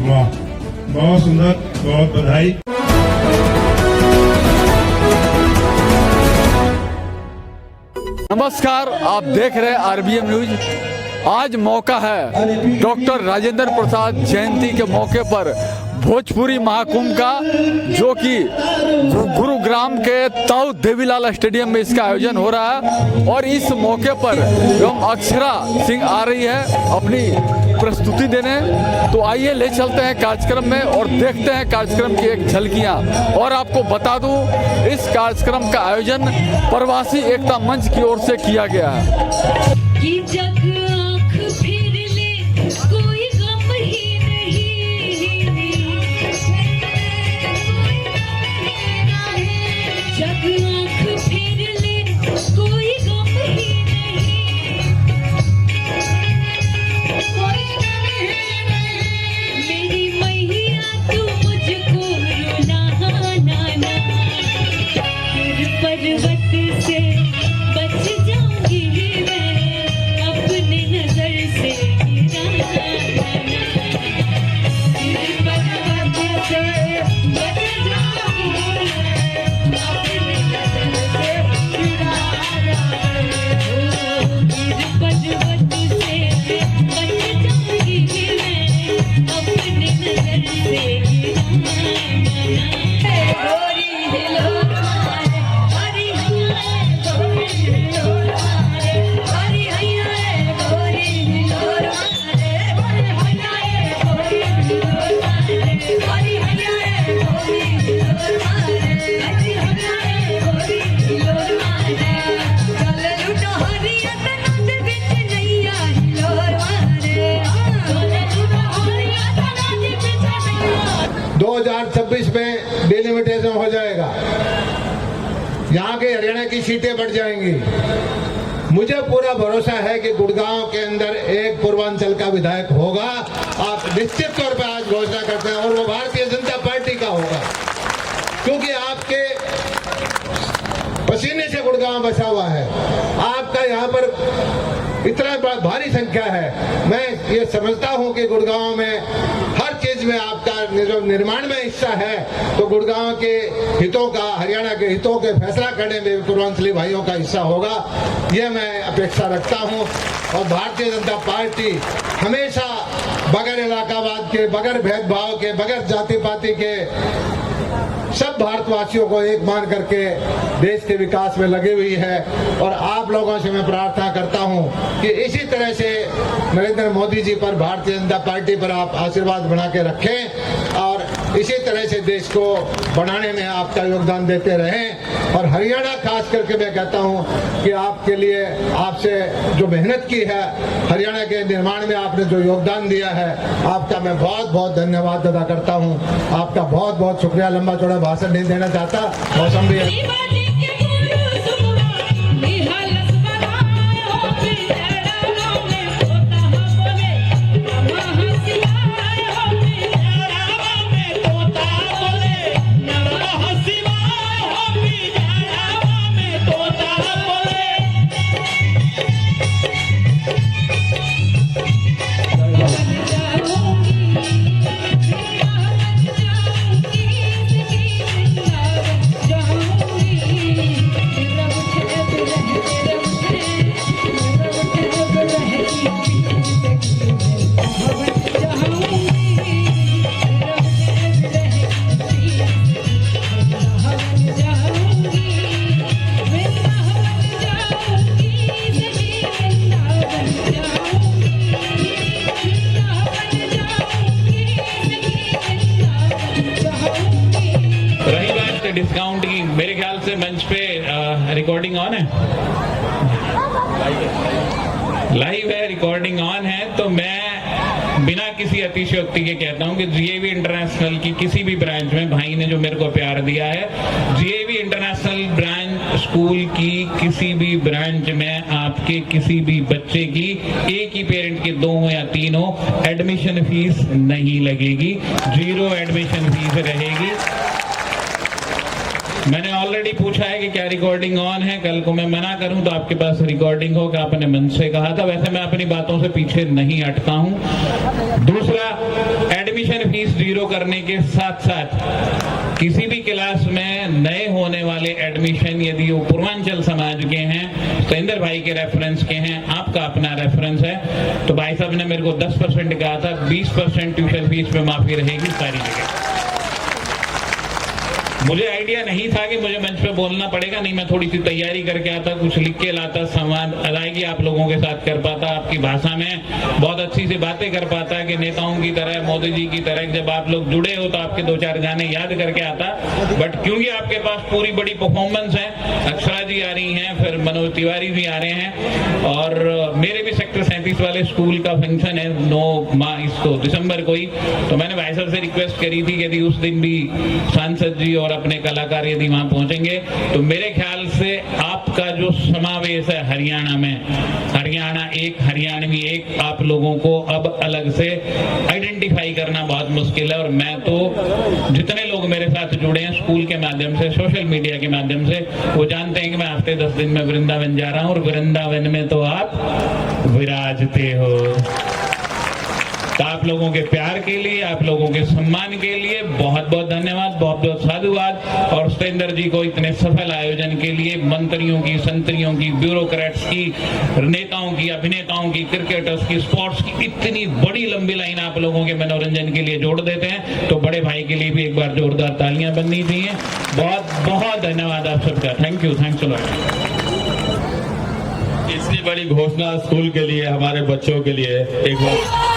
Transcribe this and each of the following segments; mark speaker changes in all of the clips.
Speaker 1: वाह, बहुत सुंदर, बहुत बधाई।
Speaker 2: नमस्कार, आप देख रहे हैं आरबीएम न्यूज। आज मौका है डॉक्टर राजेंद्र प्रसाद जयंती के मौके पर भोजपुरी महाकुंभ का, जो कि गुरुग्राम के ताऊ देवीलाल स्टेडियम में इसका आयोजन हो रहा है। और इस मौके पर एवं अक्षरा सिंह आ रही है अपनी प्रस्तुति देने। तो आइए ले चलते हैं कार्यक्रम में और देखते हैं कार्यक्रम की एक झलकियां। और आपको बता दूं, इस कार्यक्रम का आयोजन प्रवासी एकता मंच की ओर से किया गया है।
Speaker 3: में डिलिमिटेशन हो जाएगा, यहाँ के हरियाणा की सीटें बढ़ जाएंगी। मुझे पूरा भरोसा है कि गुड़गांव के अंदर एक पूर्वांचल का विधायक होगा। आप निश्चित तौर पर आज घोषणा करते हैं और वो भारतीय जनता पार्टी का होगा, क्योंकि आपके पसीने से गुड़गांव बसा हुआ है। आपका यहाँ पर इतना भारी संख्या है। मैं ये समझता हूँ कि गुड़गांव में हर चीज में आपका जो निर्माण में हिस्सा है, तो गुड़गांव के हितों का, हरियाणा के हितों के फैसला करने में पूर्वांचली भाइयों का हिस्सा होगा, ये मैं अपेक्षा रखता हूँ। और भारतीय जनता पार्टी हमेशा बगैर इलाकावाद के, बगैर भेदभाव के, बगैर जाति पाति के सब भारतवासियों को एक मान करके देश के विकास में लगी हुई है। और आप लोगों से मैं प्रार्थना करता हूं कि इसी तरह से नरेंद्र मोदी जी पर, भारतीय जनता पार्टी पर आप आशीर्वाद बना के रखें और इसी तरह से देश को बढ़ाने में आपका योगदान देते रहें। और हरियाणा खास करके मैं कहता हूं कि आपके लिए, आपसे जो मेहनत की है, हरियाणा के निर्माण में आपने जो योगदान दिया है, आपका मैं बहुत बहुत धन्यवाद अदा करता हूं। आपका बहुत बहुत शुक्रिया। लंबा चौड़ा भाषण नहीं देना चाहता, मौसम भी है।
Speaker 4: डिस्काउंट की, मेरे ख्याल से मंच पे रिकॉर्डिंग ऑन है, लाइव है, रिकॉर्डिंग ऑन है। तो मैं बिना किसी अतिशयोक्ति के कहता हूं कि जीएवी इंटरनेशनल की किसी भी ब्रांच में भाई ने जो मेरे को प्यार दिया है, जीएवी इंटरनेशनल ब्रांच स्कूल की किसी भी ब्रांच में आपके किसी भी बच्चे की, एक ही पेरेंट के 2 या 3 हो, एडमिशन फीस नहीं लगेगी, 0 एडमिशन फीस रहेगी। मैंने ऑलरेडी पूछा है कि क्या रिकॉर्डिंग ऑन है, कल को मैं मना करूं तो आपके पास रिकॉर्डिंग हो कि आपने मन से कहा था। वैसे मैं अपनी बातों से पीछे नहीं हटता हूं। दूसरा, एडमिशन फीस 0 करने के साथ साथ किसी भी क्लास में नए होने वाले एडमिशन यदि वो पूर्वांचल समाज के हैं, सुरेंद्र भाई के रेफरेंस के हैं, आपका अपना रेफरेंस है, तो भाई साहब ने मेरे को 10% कहा था, 20% ट्यूशन फीस में माफी रहेगी सारी जगह। मुझे आइडिया नहीं था कि मुझे मंच पे बोलना पड़ेगा, नहीं मैं थोड़ी सी तैयारी करके आता, कुछ लिख के लाता, संवाद अदायगी आप लोगों के साथ कर पाता, आपकी भाषा में बहुत अच्छी सी बातें कर पाता कि नेताओं की तरह, मोदी जी की तरह। जब आप लोग जुड़े हो तो आपके 2-4 गाने याद करके आता, बट क्योंकि आपके पास पूरी बड़ी परफॉर्मेंस है, अक्षरा जी आ रही हैं, फिर मनोज तिवारी भी आ रहे हैं, और मेरे भी सेक्टर 37 वाले स्कूल का फंक्शन है 9 इसको दिसंबर को ही, तो मैंने भाई साहब से रिक्वेस्ट करी थी कि यदि उस दिन भी सांसद जी और अपने कलाकार यदि वहां पहुंचेंगे तो मेरे ख्याल से आपका जो समावेश है हरियाणा में, हरियाणा एक, हरियाणवी एक, आप लोगों को अब अलग से आइडेंटिफाई करना बहुत मुश्किल है। और मैं तो जितने लोग मेरे साथ जुड़े हैं स्कूल के माध्यम से, सोशल मीडिया के माध्यम से, वो जानते हैं कि मैं हफ्ते 10 दिन में वृंदावन जा रहा हूं, और वृंदावन में तो आप विराजते हो। तो आप लोगों के प्यार के लिए, आप लोगों के सम्मान के लिए बहुत बहुत धन्यवाद, बहुत बहुत साधुवाद। और सुरेंद्र जी को इतने सफल आयोजन के लिए, मंत्रियों की, संतरियों की, ब्यूरोक्रेट्स की, नेताओं की, अभिनेताओं की, क्रिकेटर्स की, स्पोर्ट्स की इतनी बड़ी लंबी लाइन आप लोगों के मनोरंजन के लिए जोड़ देते हैं, तो बड़े भाई के लिए भी एक बार जोरदार तालियां बननी चाहिए। बहुत बहुत धन्यवाद आप सबका। Thank you, thanks a lot.
Speaker 5: इतनी बड़ी घोषणा स्कूल के लिए, हमारे बच्चों के लिए एक बार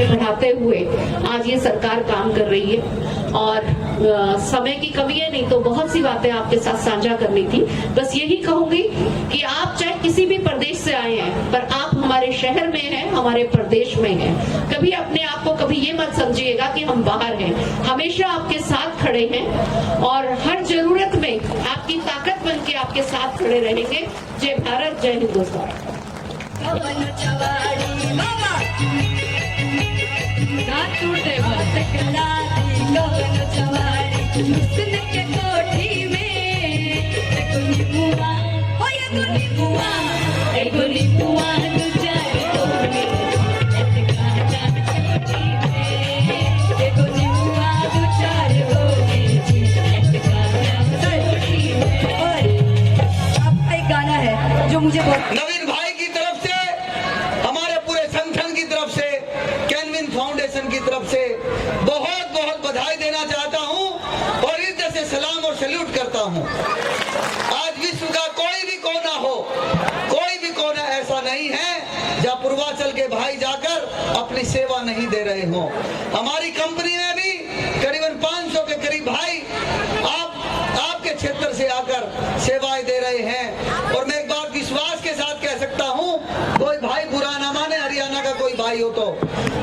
Speaker 6: बढ़ाते हुए आज ये सरकार काम कर रही है। और समय की कमी है, नहीं तो बहुत सी बातें आपके साथ साझा करनी थी। बस यही कहूंगी कि आप चाहे किसी भी प्रदेश से आए हैं, पर आप हमारे शहर में हैं, हमारे प्रदेश में हैं। कभी अपने आप को कभी ये मत समझिएगा कि हम बाहर हैं, हमेशा आपके साथ खड़े हैं और हर जरूरत में आपकी ताकत बन के आपके साथ खड़े रहेंगे। जय भारत, जय हिंदुस्तान।
Speaker 7: जो मुझे
Speaker 8: नवीन भाई की तरफ से, हमारे पूरे संगठन की तरफ से, कैनविन फाउंडेशन की तरफ से बहुत बहुत बधाई देना चाहता हूं और हृदय से सलाम और सैल्यूट करता हूं। आज विश्व का कोई भी कोना हो, कोई भी कोना ऐसा नहीं है जहां पूर्वांचल के भाई जाकर अपनी सेवा नहीं दे रहे हो। हमारी कंपनी में भी करीबन 500 के करीब भाई आपके क्षेत्र से आकर सेवाएं दे रहे हैं। और मैं एक बात विश्वास के साथ कह सकता हूं, कोई भाई बुरा ना माने, हरियाणा का कोई भाई हो तो,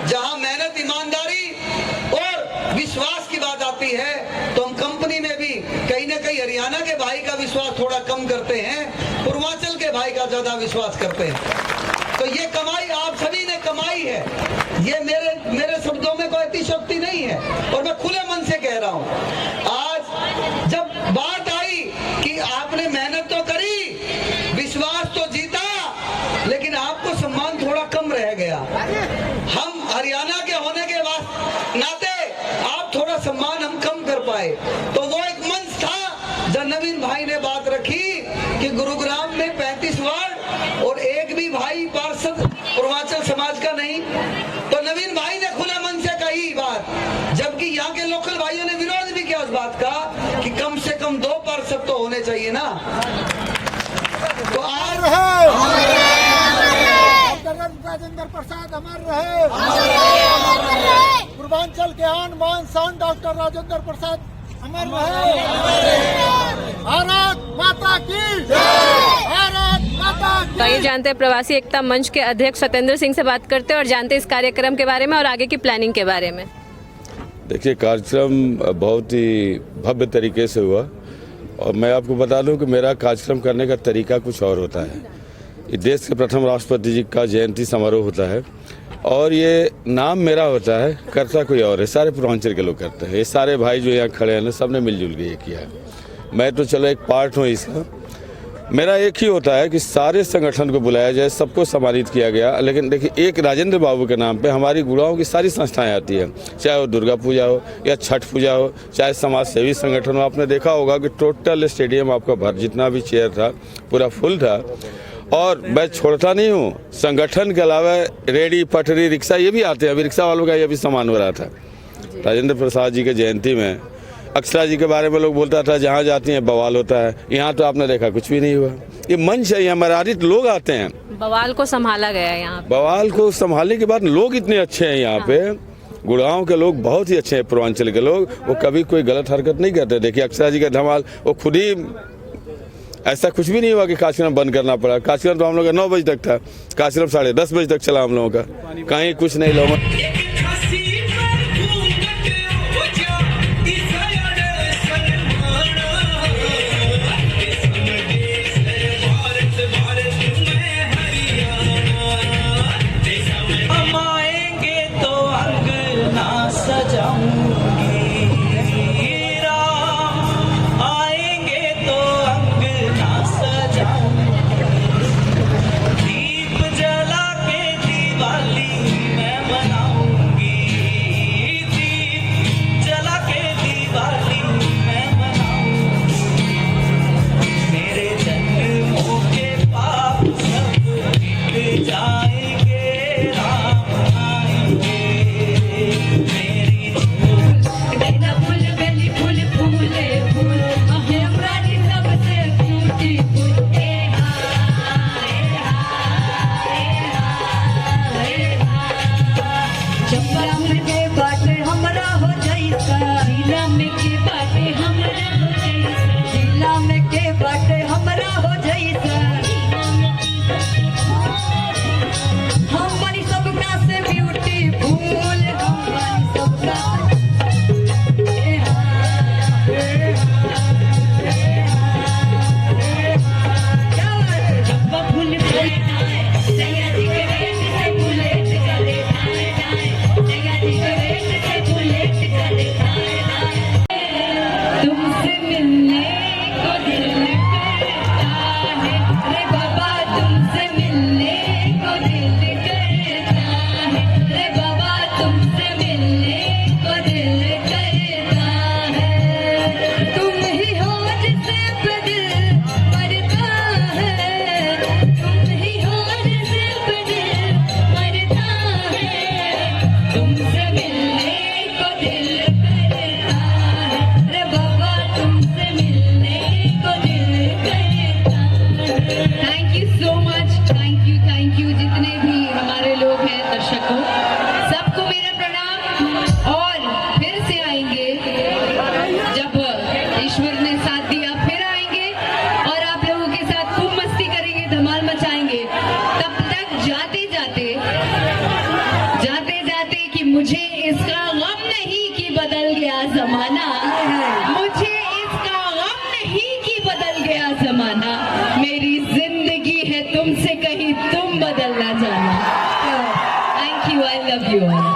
Speaker 8: जहां मेहनत, ईमानदारी और विश्वास की बात आती है तो हम कंपनी में भी कहीं ना कहीं हरियाणा के भाई का विश्वास थोड़ा कम करते हैं, पूर्वांचल के भाई का ज्यादा विश्वास करते हैं। तो ये कमाई आप सभी ने कमाई है, ये मेरे शब्दों में कोई अतिशयोक्ति नहीं है और मैं खुले मन से कह रहा हूं। आज जब बात आई कि आपने मेहनत तो करी, विश्वास तो जीता, लेकिन आपको सम्मान थोड़ा कम रह गया। हम हरियाणा के होने के नाते आप थोड़ा सम्मान हम कम कर पाए। तो वो एक मंच था जब नवीन भाई ने बात रखी कि गुरुग्राम में 35 वार्ड और एक भी भाई पार्षद पूर्वांचल समाज का नहीं। तो नवीन भाई ने खुले मन से कही बात, जबकि यहाँ के लोकल भाइयों ने विरोध भी किया उस बात का कि कम से कम 2 पार्षद तो होने चाहिए ना। तो आज
Speaker 9: राजेंद्र प्रसाद अमर रहे, पूर्वांचल के आन बान शान डॉक्टर राजेंद्र प्रसाद अमर रहे। भारत माता की जय, भारत माता की।
Speaker 10: तो ये जानते हैं प्रवासी एकता मंच के अध्यक्ष सत्येंद्र सिंह से बात करते हैं और जानते हैं इस कार्यक्रम के बारे में और आगे की प्लानिंग के बारे में।
Speaker 5: देखिए, कार्यक्रम बहुत ही भव्य तरीके से हुआ और मैं आपको बता दूं कि मेरा कार्यक्रम करने का तरीका कुछ और होता है। देश के प्रथम राष्ट्रपति जी का जयंती समारोह होता है और ये नाम मेरा होता है, करता कोई और है, सारे पूर्वांचल के लोग करते हैं। ये सारे भाई जो यहाँ खड़े हैं ना, सब ने मिलजुल के ये किया है। मैं तो चलो एक पार्ट हूँ इसका। मेरा एक ही होता है कि सारे संगठन को बुलाया जाए, सबको सम्मानित किया गया। लेकिन देखिए, एक राजेंद्र बाबू के नाम पे हमारी गुड़ाओं की सारी संस्थाएं आती हैं, चाहे वो दुर्गा पूजा हो या छठ पूजा हो, चाहे समाज सेवी संगठन हो। आपने देखा होगा कि टोटल स्टेडियम आपका भर, जितना भी चेयर था पूरा फुल था। और मैं छोड़ता नहीं हूँ, संगठन के अलावा रेडी, पटरी, रिक्शा ये भी आते हैं। अभी रिक्शा वालों का ये भी सामान हो रहा था राजेंद्र प्रसाद जी के जयंती में। अक्षरा जी के बारे में लोग बोलता था जहाँ जाती हैं बवाल होता है, यहाँ तो आपने देखा कुछ भी नहीं हुआ। ये मंच है, यहाँ मर्यादित लोग आते हैं।
Speaker 10: बवाल को संभाला गया है यहाँ।
Speaker 5: बवाल को संभालने के बाद लोग इतने अच्छे हैं यहाँ पे, गुड़गांव के लोग बहुत ही अच्छे हैं। पूर्वांचल के लोग वो कभी कोई गलत हरकत नहीं करते। देखिए, अक्षरा जी का धमाल, वो खुद ही, ऐसा कुछ भी नहीं हुआ कि कार्यक्रम बंद करना पड़ा। कार्यक्रम तो हम लोग का 9 बजे तक था, कार्यक्रम 10:30 बजे तक चला हम लोगों का, कहीं कुछ नहीं लोगों।
Speaker 7: Thank you so much, thank you जितने भी हमारे लोग हैं, दर्शकों, सबको मेरा प्रणाम। और फिर से आएंगे जब ईश्वर ने साथ दिया, फिर आएंगे और आप लोगों के साथ खूब मस्ती करेंगे, धमाल मचाएंगे। तब तक जाते जाते कि मुझे इसका गम नहीं कि बदल गया जमाना, मुझे इसका गम नहीं कि बदल गया जमाना, मेरी जिंदगी है तुमसे कहीं तुम बदल ना जाना। Thank you, I love you all.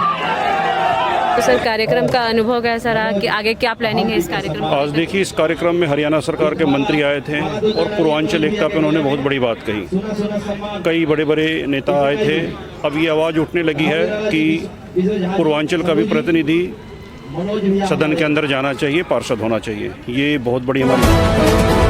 Speaker 10: तो सर, कार्यक्रम का अनुभव कैसा रहा कि आगे क्या प्लानिंग है इस कार्यक्रम में?
Speaker 11: आज देखिए, इस कार्यक्रम में हरियाणा सरकार के मंत्री आए थे और पूर्वांचल एकता पे उन्होंने बहुत बड़ी बात कही। कई बड़े बड़े नेता आए थे। अब ये आवाज़ उठने लगी है कि पूर्वांचल का भी प्रतिनिधि सदन के अंदर जाना चाहिए, पार्षद होना चाहिए। ये बहुत बड़ी हमारी